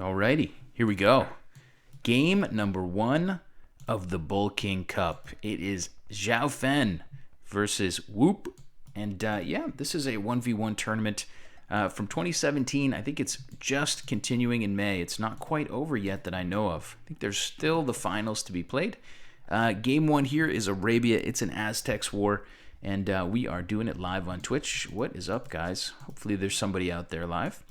Alrighty, here we go. Game number 1 of the Bull King Cup. It is Xiaofan versus Whoop. And yeah, this is a 1v1 tournament from 2017. I think it's just continuing in May. It's not quite over yet that I know of. I think there's still the finals to be played. Game 1 here is Arabia. It's an Aztecs war. And we are doing it live on Twitch. What is up, guys? Hopefully there's somebody out there live.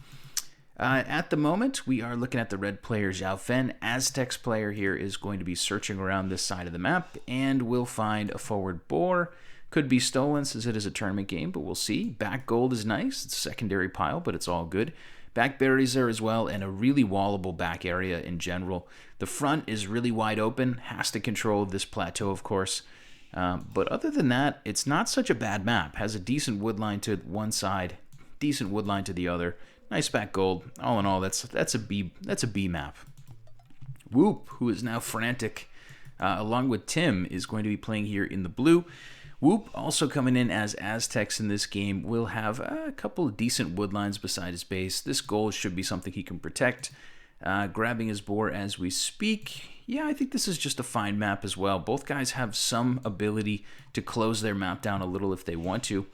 At the moment, we are looking at the red player Xiaofan. Aztecs player here is going to be searching around this side of the map and will find a forward boar. Could be stolen since it is a tournament game, but we'll see. Back gold is nice. It's a secondary pile, but it's all good. Back berries there as well, and a really wallable back area in general. The front is really wide open. Has to control this plateau, of course. But other than that, it's not such a bad map. Has a decent wood line to one side, decent wood line to the other. Nice back gold. All in all, that's a B map. Whoop, who is now frantic, along with Tim, is going to be playing here in the blue. Whoop, also coming in as Aztecs in this game, will have a couple of decent wood lines beside his base. This gold should be something he can protect. Grabbing his boar as we speak. Yeah, I think this is just a fine map as well. Both guys have some ability to close their map down a little if they want to.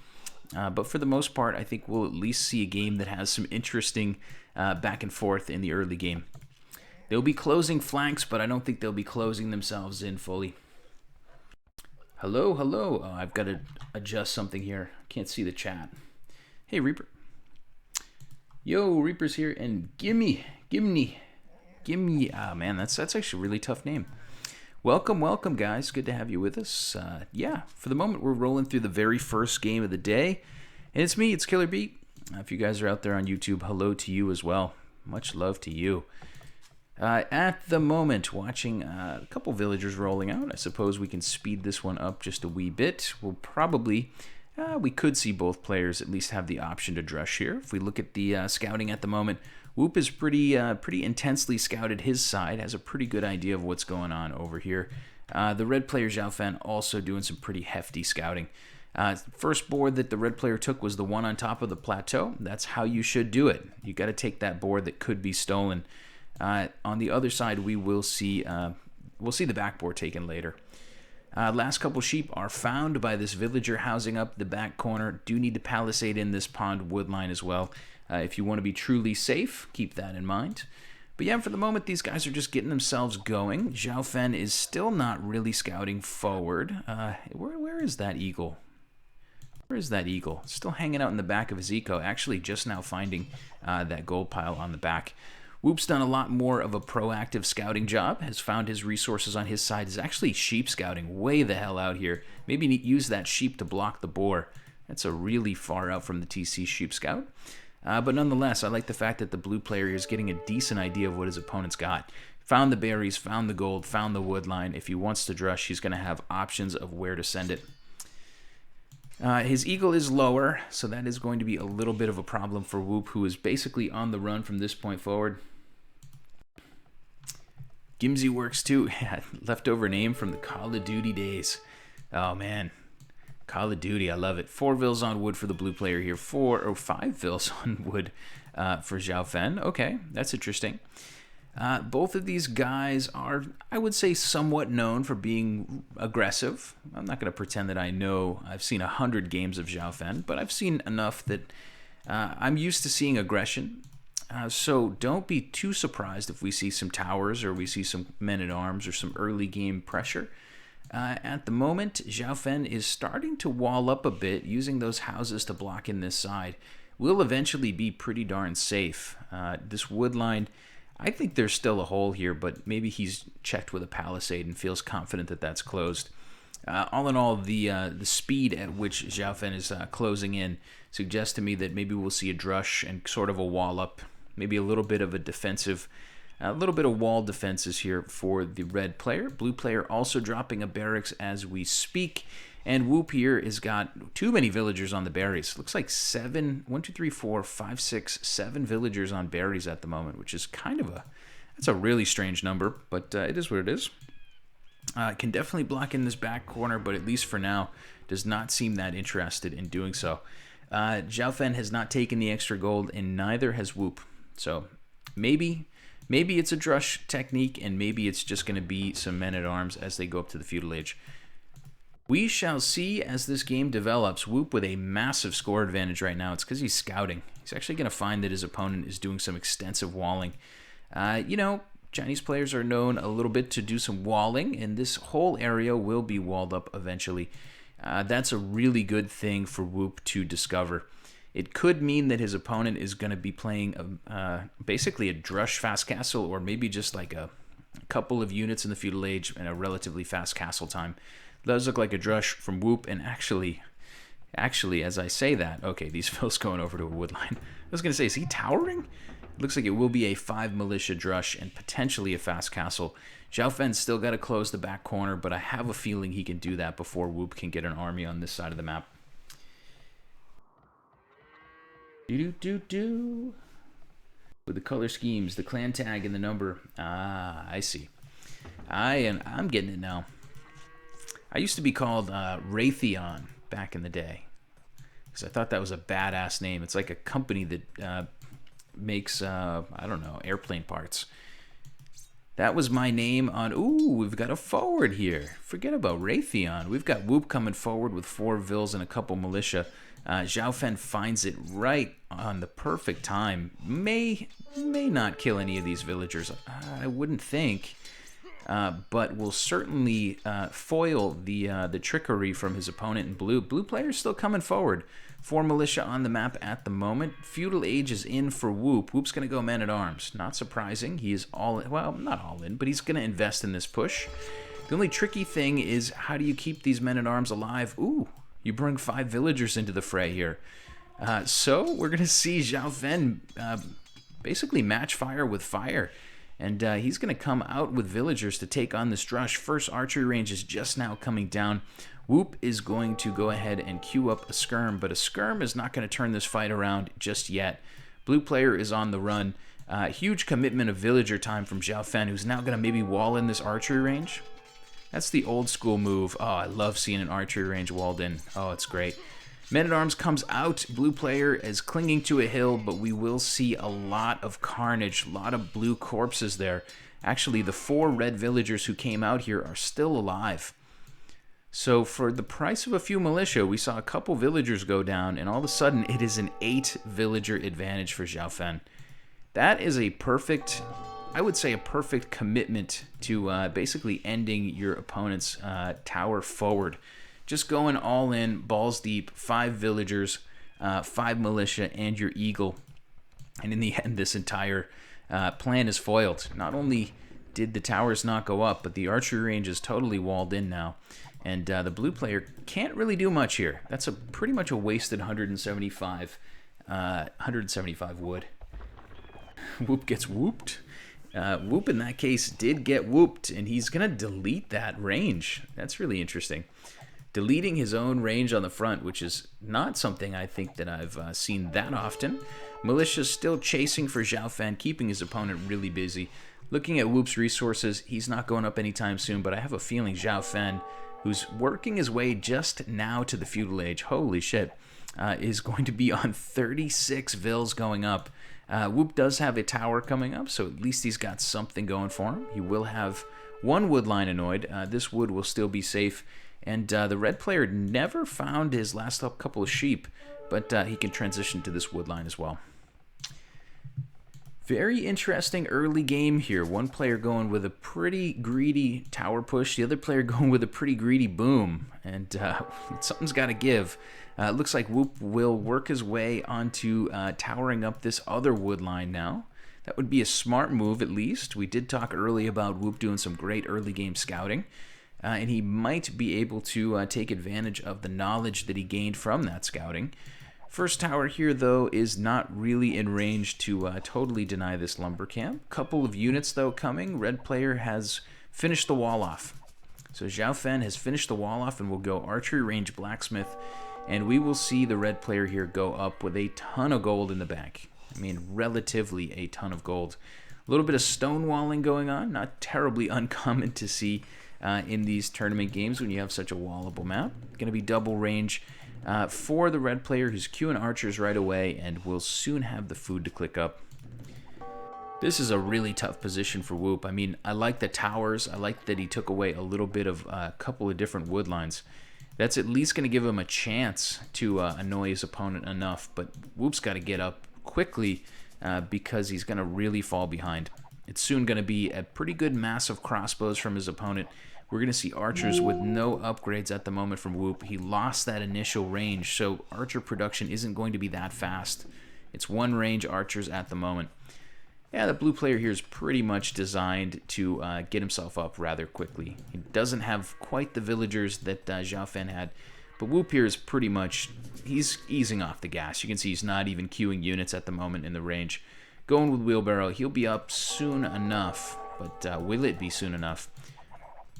But for the most part, I think we'll at least see a game that has some interesting back and forth in the early game. They'll be closing flanks, but I don't think they'll be closing themselves in fully. Hello, hello. Oh, I've got to adjust something here. Can't see the chat. Hey, Reaper. Yo, Reaper's here, and gimme. Ah, man, that's actually a really tough name. Welcome, guys. Good to have you with us. Yeah, for the moment, we're rolling through the very first game of the day. And it's me, it's Killer Beat. If you guys are out there on YouTube, hello to you as well. Much love to you. At the moment, watching a couple villagers rolling out. I suppose we can speed this one up just a wee bit. We'll probably... we could see both players at least have the option to drush here. If we look at the scouting at the moment, Whoop is pretty intensely scouted his side, has a pretty good idea of what's going on over here. The red player Xiaofan also doing some pretty hefty scouting. First board that the red player took was the one on top of the plateau. That's how you should do it. You got to take that board that could be stolen. On the other side, we'll see the back board taken later. Last couple sheep are found by this villager housing up the back corner. Do need to palisade in this pond wood line as well. If you want to be truly safe, keep that in mind. But yeah, for the moment, these guys are just getting themselves going. Xiaofan is still not really scouting forward. Where is that eagle? Where is that eagle? Still hanging out in the back of his eco. Actually, just now finding that gold pile on the back. Whoop's done a lot more of a proactive scouting job, has found his resources on his side, is actually sheep scouting way the hell out here. Maybe use that sheep to block the boar. That's a really far out from the TC sheep scout. But nonetheless, I like the fact that the blue player is getting a decent idea of what his opponent's got. Found the berries, found the gold, found the wood line. If he wants to drush, he's going to have options of where to send it. His eagle is lower, so that is going to be a little bit of a problem for Whoop, who is basically on the run from this point forward. Gimsy works too. Leftover name from the Call of Duty days. Oh, man. Call of Duty, I love it. 4 vills on wood for the blue player here. 5 vills on wood for Xiaofan. Okay, that's interesting. Both of these guys are, I would say, somewhat known for being aggressive. I'm not going to pretend that I know. I've seen 100 games of Xiaofan, but I've seen enough that I'm used to seeing aggression. So don't be too surprised if we see some towers or we see some men-at-arms or some early game pressure. At the moment, Xiaofan is starting to wall up a bit, using those houses to block in this side. We'll eventually be pretty darn safe. This wood line, I think there's still a hole here, but maybe he's checked with a palisade and feels confident that that's closed. All in all, the speed at which Xiaofan is closing in suggests to me that maybe we'll see a drush and sort of a wall up, maybe a little bit of a defensive. A little bit of wall defenses here for the red player. Blue player also dropping a barracks as we speak. And Whoop here has got too many villagers on the berries. Looks like 7 villagers on berries at the moment, which is kind of that's a really strange number, but it is what it is. Can definitely block in this back corner, but at least for now, does not seem that interested in doing so. Xiaofan has not taken the extra gold, and neither has Whoop. So maybe Maybe it's a drush technique, and maybe it's just going to be some men-at-arms as they go up to the feudal age. We shall see as this game develops. Whoop with a massive score advantage right now. It's because he's scouting. He's actually going to find that his opponent is doing some extensive walling. You know, Chinese players are known a little bit to do some walling, and this whole area will be walled up eventually. That's a really good thing for Whoop to discover. It could mean that his opponent is going to be playing basically a drush fast castle, or maybe just like a couple of units in the feudal age and a relatively fast castle time. It does look like a drush from Whoop, and actually, as I say that, okay, these Phil's going over to a wood line. I was going to say, is he towering? It looks like it will be a 5 militia drush and potentially a fast castle. Xiaofen's still got to close the back corner, but I have a feeling he can do that before Whoop can get an army on this side of the map. Do-do-do-do. With the color schemes, the clan tag, and the number. Ah, I see. I'm getting it now. I used to be called Raytheon back in the day, because I thought that was a badass name. It's like a company that makes, I don't know, airplane parts. That was my name on... Ooh, we've got a forward here. Forget about Raytheon. We've got Whoop coming forward with 4 Vils and a couple militia. Xiaofan finds it right on the perfect time. May not kill any of these villagers. I wouldn't think. But will certainly foil the trickery from his opponent in blue. Blue player's still coming forward. 4 militia on the map at the moment. Feudal age is in for Whoop. Whoop's going to go men-at-arms. Not surprising. He is all in. Well, not all in, but he's going to invest in this push. The only tricky thing is, how do you keep these men-at-arms alive? Ooh, you bring 5 villagers into the fray here. So we're going to see Xiaofan basically match fire with fire. And he's going to come out with villagers to take on this drush. First archery range is just now coming down. Whoop is going to go ahead and queue up a skirm, but a skirm is not going to turn this fight around just yet. Blue player is on the run. Huge commitment of villager time from Xiaofan, who's now going to maybe wall in this archery range. That's the old school move. Oh, I love seeing an archery range walled in. Oh, it's great. Men-at-Arms comes out. Blue player is clinging to a hill, but we will see a lot of carnage, a lot of blue corpses there. Actually, the 4 red villagers who came out here are still alive. So for the price of a few militia, we saw a couple villagers go down, and all of a sudden it is an 8 villager advantage for Xiaofan. That is a perfect, I would say a perfect commitment to basically ending your opponent's tower forward. Just going all in, balls deep, 5 villagers, 5 militia, and your eagle. And in the end, this entire plan is foiled. Not only did the towers not go up, but the archery range is totally walled in now. And the blue player can't really do much here. That's pretty much a wasted 175 wood. Whoop gets whooped. Whoop in that case did get whooped, and he's going to delete that range. That's really interesting. Deleting his own range on the front, which is not something I think that I've seen that often. Militia's still chasing for Xiaofan, keeping his opponent really busy. Looking at Whoop's resources, he's not going up anytime soon, but I have a feeling Xiaofan, who's working his way just now to the feudal age, holy shit, is going to be on 36 Vils going up. Whoop does have a tower coming up, so at least he's got something going for him. He will have 1 wood line annoyed. This wood will still be safe. And the red player never found his last couple of sheep, but he can transition to this wood line as well. Very interesting early game here. One player going with a pretty greedy tower push, the other player going with a pretty greedy boom. And something's got to give. It looks like Whoop will work his way onto towering up this other wood line now. That would be a smart move, at least. We did talk early about Whoop doing some great early game scouting. And he might be able to take advantage of the knowledge that he gained from that scouting. First tower here, though, is not really in range to totally deny this lumber camp. Couple of units, though, coming. Red player has finished the wall off. So Xiaofan has finished the wall off and will go archery range blacksmith. And we will see the red player here go up with a ton of gold in the bank. I mean, relatively a ton of gold. A little bit of stonewalling going on. Not terribly uncommon to see in these tournament games when you have such a wallable map. Going to be double range for the red player who's queuing archers right away and will soon have the food to click up. This is a really tough position for Whoop. I mean, I like the towers. I like that he took away a little bit of a couple of different wood lines. That's at least going to give him a chance to annoy his opponent enough. But Whoop's got to get up quickly because he's going to really fall behind. It's soon going to be a pretty good mass of crossbows from his opponent. We're going to see archers with no upgrades at the moment from Whoop. He lost that initial range, so archer production isn't going to be that fast. It's one range archers at the moment. Yeah, the blue player here is pretty much designed to get himself up rather quickly. He doesn't have quite the villagers that Xiaofan had, but Whoop here is pretty much, he's easing off the gas. You can see he's not even queuing units at the moment in the range. Going with Wheelbarrow, he'll be up soon enough, but will it be soon enough?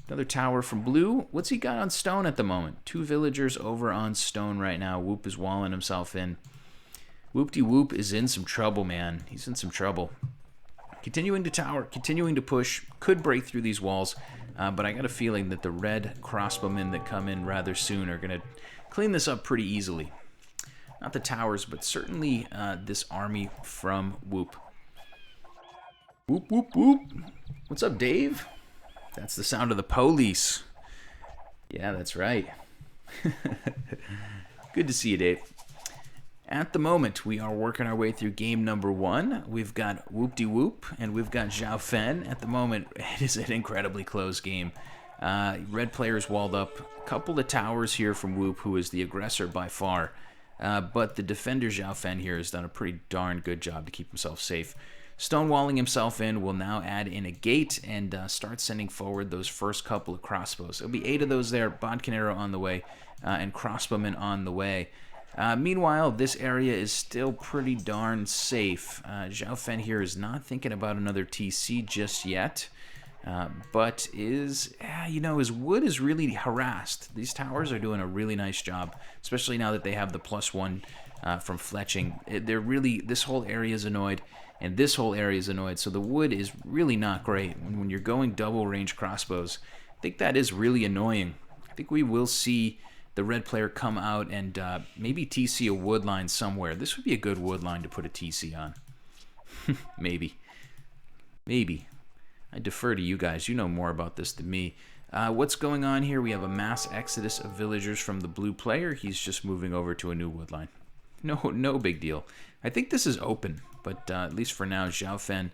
Another tower from blue. What's he got on stone at the moment? 2 villagers over on stone right now. Whoop is walling himself in. Whoop-de-Whoop is in some trouble, man. He's in some trouble. Continuing to tower, continuing to push. Could break through these walls, but I got a feeling that the red crossbowmen that come in rather soon are going to clean this up pretty easily. Not the towers, but certainly this army from Whoop. Whoop, whoop, whoop. What's up, Dave? That's the sound of the police. Yeah, that's right. Good to see you, Dave. At the moment, we are working our way through game number 1. We've got Whoop-de-Whoop, and we've got Xiaofan. At the moment, it is an incredibly close game. Red players walled up. A couple of towers here from Whoop, who is the aggressor by far. But the defender Xiaofan here has done a pretty darn good job to keep himself safe. Stonewalling himself in will now add in a gate and start sending forward those first couple of crossbows. There'll be 8 of those there, bodkin arrow on the way, and crossbowmen on the way. Meanwhile, this area is still pretty darn safe. Xiaofan here is not thinking about another TC just yet, but is, you know, his wood is really harassed. These towers are doing a really nice job, especially now that they have the +1 from fletching. They're really, this whole area is annoyed, and this whole area is annoyed, so the wood is really not great. When you're going double range crossbows, I think that is really annoying. I think we will see the red player come out and maybe TC a wood line somewhere. This would be a good wood line to put a TC on. Maybe. Maybe. I defer to you guys. You know more about this than me. What's going on here? We have a mass exodus of villagers from the blue player. He's just moving over to a new wood line. No big deal. I think this is open, but at least for now, Xiaofan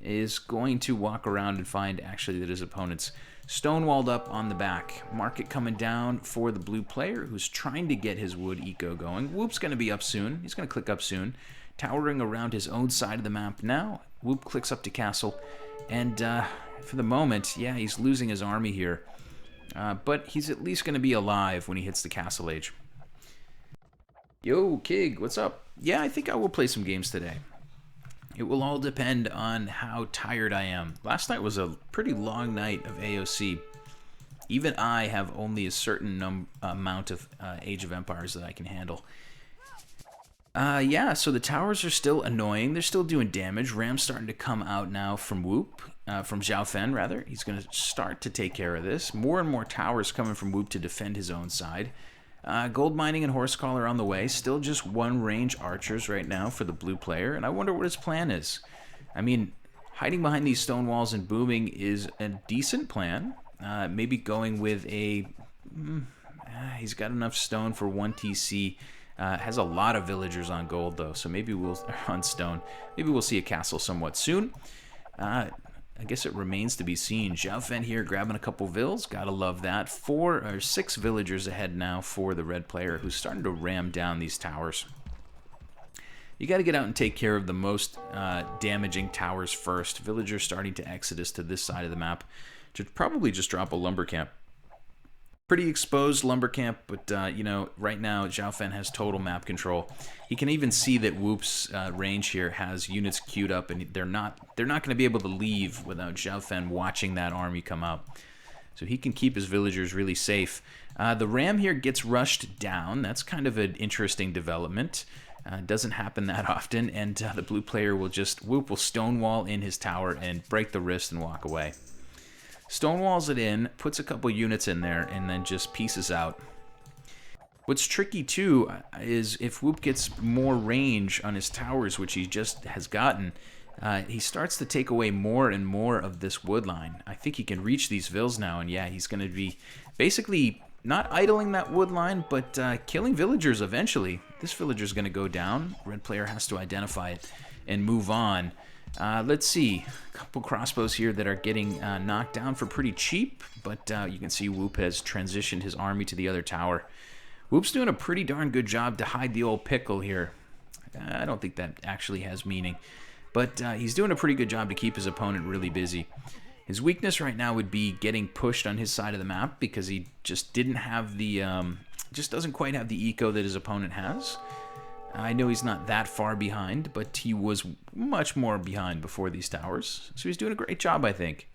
is going to walk around and find actually that his opponent's stonewalled up on the back. Market coming down for the blue player who's trying to get his wood eco going. Whoop's going to be up soon. He's going to click up soon. Towering around his own side of the map now. Whoop clicks up to castle. And for the moment, yeah, he's losing his army here. But he's at least going to be alive when he hits the castle age. Yo, Kig, what's up? Yeah, I think I will play some games today. It will all depend on how tired I am. Last night was a pretty long night of AOC. Even I have only a certain amount of Age of Empires that I can handle. Yeah, so the towers are still annoying. They're still doing damage. Ram's starting to come out now from Whoop, from Xiaofan, rather. He's going to start to take care of this. More and more towers coming from Whoop to defend his own side. Gold mining and horse collar on the way. Still just one range archers right now for the blue player, and I wonder what his plan is. I mean, hiding behind these stone walls and booming is a decent plan. Maybe going with a... he's got enough stone for 1 TC. Has a lot of villagers on gold, though, so maybe we'll... on stone. Maybe we'll see a castle somewhat soon. I guess it remains to be seen. Xiaofan here grabbing a couple vills. Gotta love that. 4 or 6 villagers ahead now for the red player who's starting to ram down these towers. You gotta get out and take care of the most damaging towers first. Villagers starting to exodus to this side of the map. Should probably just drop a lumber camp. Pretty exposed lumber camp, but you know, right now Xiaofan has total map control. He can even see that Whoop's range here has units queued up, and they're not going to be able to leave without Xiaofan watching that army come out. So he can keep his villagers really safe. The ram here gets rushed down. That's kind of an interesting development. Doesn't happen that often, and the blue player will just Whoop will stonewall in his tower and break the wrist and walk away. Stonewalls it in, puts a couple units in there, and then just pieces out. What's tricky, too, is if Whoop gets more range on his towers, which he just has gotten, he starts to take away more and more of this wood line. I think he can reach these vills now, and yeah, he's going to be basically not idling that wood line, but killing villagers eventually. This villager's going to go down. Red player has to identify it and move on. Let's see. A couple crossbows here that are getting knocked down for pretty cheap, but you can see Whoop has transitioned his army to the other tower. Whoop's doing a pretty darn good job to hide the old pickle here. I don't think that actually has meaning, but he's doing a pretty good job to keep his opponent really busy. His weakness right now would be getting pushed on his side of the map because he just didn't have the, just doesn't quite have the eco that his opponent has. I know he's not that far behind, but he was much more behind before these towers. So he's doing a great job, I think.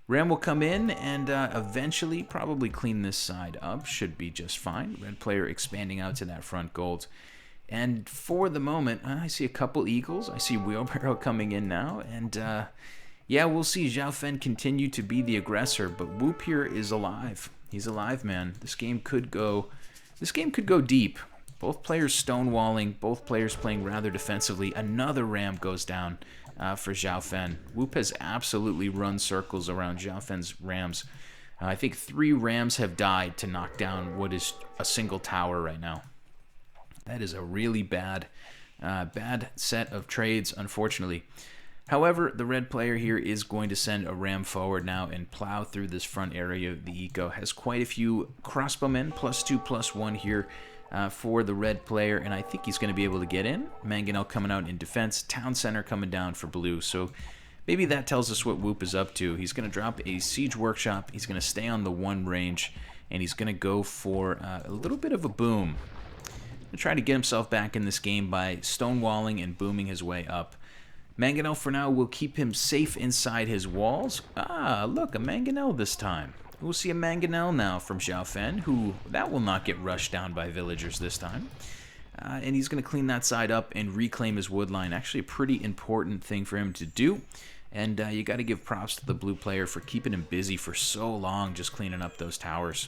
Ram will come in and eventually probably clean this side up. Should be just fine. Red player expanding out to that front gold. And for the moment, I see a couple eagles. I see Wheelbarrow coming in now. And yeah, we'll see Xiaofan continue to be the aggressor. But Whoop here is alive. He's alive, man. This game could go deep. Both players stonewalling, both players playing rather defensively. Another ram goes down for Xiaofan. Whoop has absolutely run circles around Xiaofan's rams. I think 3 rams have died to knock down what is a single tower right now. That is a really bad set of trades, unfortunately. However, the red player here is going to send a ram forward now and plow through this front area. The eco has quite a few crossbowmen, +2/+1 here. For the red player, and I think he's going to be able to get in. Mangonel coming out in defense, Town Center coming down for blue, so maybe that tells us what Whoop is up to. He's going to drop a Siege Workshop, he's going to stay on the 1 range, and he's going to go for a little bit of a boom. He's going to try to get himself back in this game by stonewalling and booming his way up. Mangonel for now will keep him safe inside his walls. Ah, look, a Mangonel this time. We'll see a Mangonel now from Xiaofan, who that will not get rushed down by villagers this time. And he's going to clean that side up and reclaim his wood line. Actually, a pretty important thing for him to do. And you got to give props to the blue player for keeping him busy for so long, just cleaning up those towers.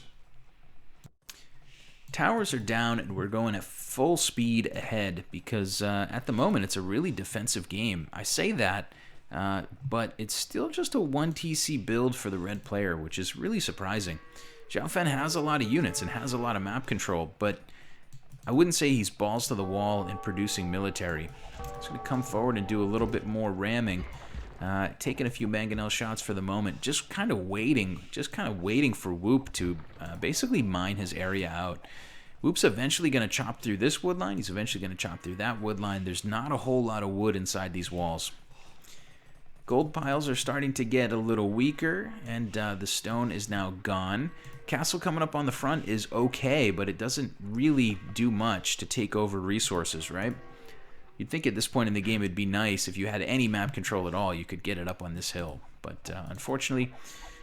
Towers are down, and we're going at full speed ahead because at the moment it's a really defensive game. I say that. But it's still just a 1 TC build for the red player, which is really surprising. Xiaofan has a lot of units and has a lot of map control, but I wouldn't say he's balls to the wall in producing military. He's going to come forward and do a little bit more ramming, taking a few mangonel shots for the moment, just kind of waiting for Whoop to basically mine his area out. Whoop's eventually going to chop through this wood line. He's eventually going to chop through that wood line. There's not a whole lot of wood inside these walls. Gold piles are starting to get a little weaker, and the stone is now gone. Castle coming up on the front is okay, but it doesn't really do much to take over resources, right? You'd think at this point in the game it'd be nice if you had any map control at all, you could get it up on this hill. But unfortunately,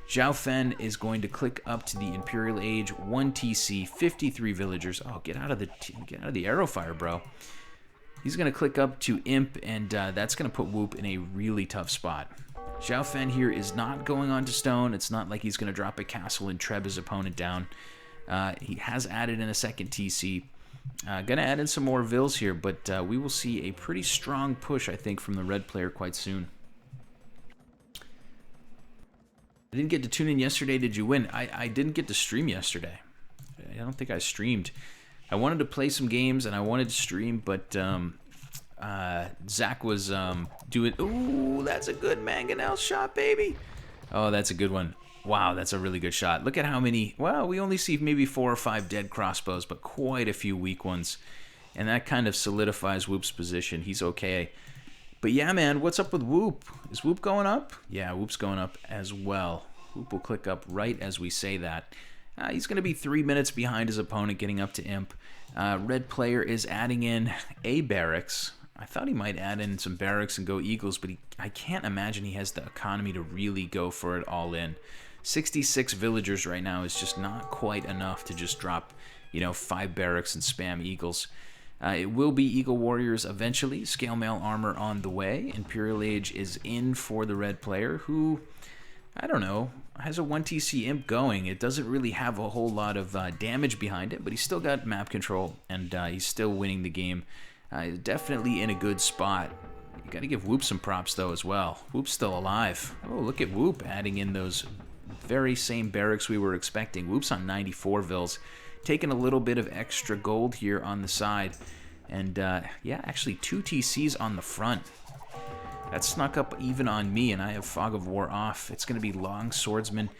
Xiaofan is going to click up to the Imperial Age, 1 TC, 53 villagers. Oh, get out of the arrow fire, bro. He's going to click up to Imp, and that's going to put Whoop in a really tough spot. Xiaofan here is not going on to stone. It's not like he's going to drop a castle and treb his opponent down. He has added in a second TC. Going to add in some more vills here, but we will see a pretty strong push, I think, from the red player quite soon. I didn't get to tune in yesterday. Did you win? I didn't get to stream yesterday. I don't think I streamed. I wanted to play some games and I wanted to stream, but Zach was doing... Ooh, that's a good mangonel shot, baby. Oh, that's a good one. Wow, that's a really good shot. Look at how many... Well, we only see maybe 4 or 5 dead crossbows, but quite a few weak ones. And that kind of solidifies Whoop's position. He's okay. But yeah, man, what's up with Whoop? Is Whoop going up? Yeah, Whoop's going up as well. Whoop will click up right as we say that. He's going to be 3 minutes behind his opponent getting up to Imp. Red player is adding in a barracks. I thought he might add in some barracks and go Eagles, but I can't imagine he has the economy to really go for it all in. 66 villagers right now is just not quite enough to just drop, 5 barracks and spam Eagles. It will be Eagle Warriors eventually. Scale mail armor on the way. Imperial Age is in for the red player, who... I don't know, has a 1 TC Imp going. It doesn't really have a whole lot of damage behind it, but he's still got map control, and he's still winning the game. Definitely in a good spot. You got to give Whoop some props, though, as well. Whoop's still alive. Oh, look at Whoop adding in those very same barracks we were expecting. Whoop's on 94 Vils, taking a little bit of extra gold here on the side. And, yeah, actually 2 TCs on the front. That snuck up even on me, and I have Fog of War off. It's going to be Long Swordsman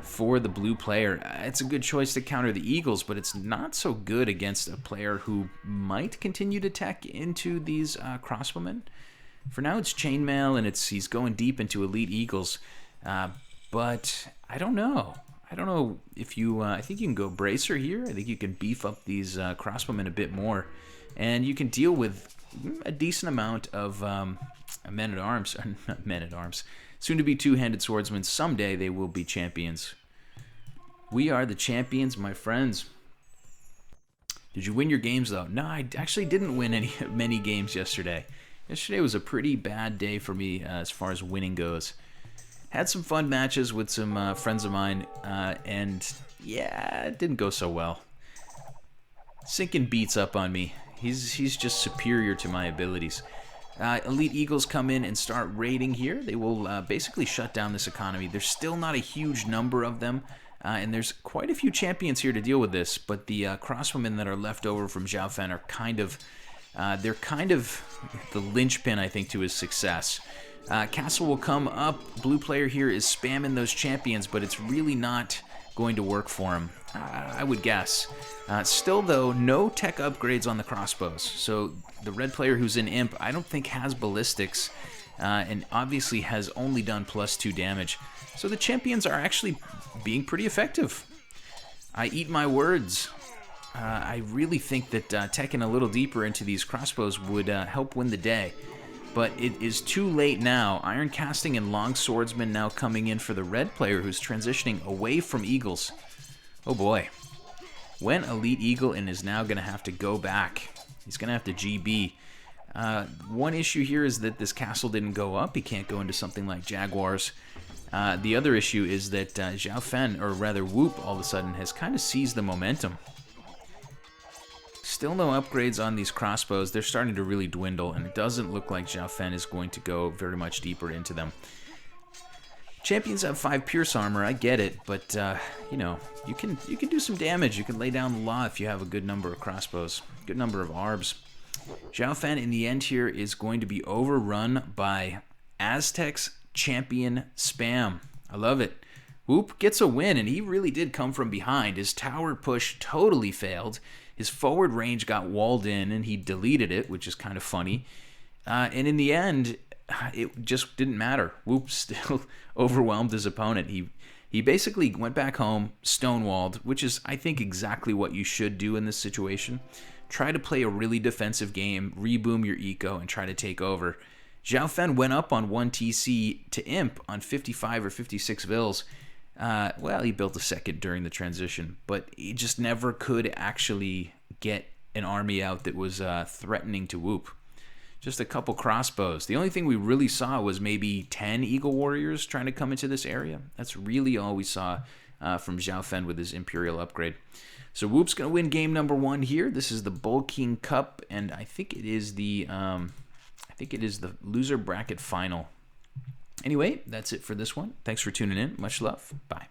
for the blue player. It's a good choice to counter the Eagles, but it's not so good against a player who might continue to tech into these crossbowmen. For now, it's Chainmail, and he's going deep into Elite Eagles. But I don't know. I don't know if you... I think you can go Bracer here. I think you can beef up these crossbowmen a bit more. And you can deal with a decent amount of men-at-arms. Not men-at-arms. Soon-to-be two-handed swordsmen. Someday they will be champions. We are the champions, my friends. Did you win your games, though? No, I actually didn't win many games yesterday. Yesterday was a pretty bad day for me as far as winning goes. Had some fun matches with some friends of mine, and yeah, it didn't go so well. Sinkin beats up on me. He's just superior to my abilities. Elite Eagles come in and start raiding here. They will basically shut down this economy. There's still not a huge number of them, and there's quite a few champions here to deal with this, but the crossbowmen that are left over from Xiaofan are kind of... they're kind of the linchpin, I think, to his success. Castle will come up. Blue player here is spamming those champions, but it's really not going to work for him, I would guess. Still, though, no tech upgrades on the crossbows. So the red player who's in Imp, I don't think has ballistics, and obviously has only done +2 damage. So the champions are actually being pretty effective. I eat my words. I really think that teching a little deeper into these crossbows would help win the day. But it is too late now. Iron Casting and Long Swordsman now coming in for the red player who's transitioning away from Eagles. Oh boy. Went Elite Eagle and is now going to have to go back. He's going to have to GB. One issue here is that this castle didn't go up. He can't go into something like Jaguars. The other issue is that Xiaofan, or rather Whoop, all of a sudden has kind of seized the momentum. Still no upgrades on these crossbows. They're starting to really dwindle, and it doesn't look like Xiaofan is going to go very much deeper into them. Champions have 5 pierce armor, I get it, but you know, you can do some damage. You can lay down the law if you have a good number of crossbows, good number of arbs. Xiaofan in the end here is going to be overrun by Aztecs champion spam. I love it. Whoop gets a win, and he really did come from behind. His tower push totally failed. His forward range got walled in, and he deleted it, which is kind of funny. And in the end, it just didn't matter. Whoop still overwhelmed his opponent. He basically went back home, stonewalled, which is, I think, exactly what you should do in this situation. Try to play a really defensive game, reboom your eco, and try to take over. Xiaofan went up on 1 TC to Imp on 55 or 56 Vils. Well, he built a second during the transition, but he just never could actually get an army out that was threatening to Whoop. Just a couple crossbows. The only thing we really saw was maybe 10 Eagle Warriors trying to come into this area. That's really all we saw from Xiaofan with his Imperial upgrade. So Whoop's going to win game number 1 here. This is the Bull King Cup, and I think it is the loser bracket final. Anyway, that's it for this one. Thanks for tuning in. Much love. Bye.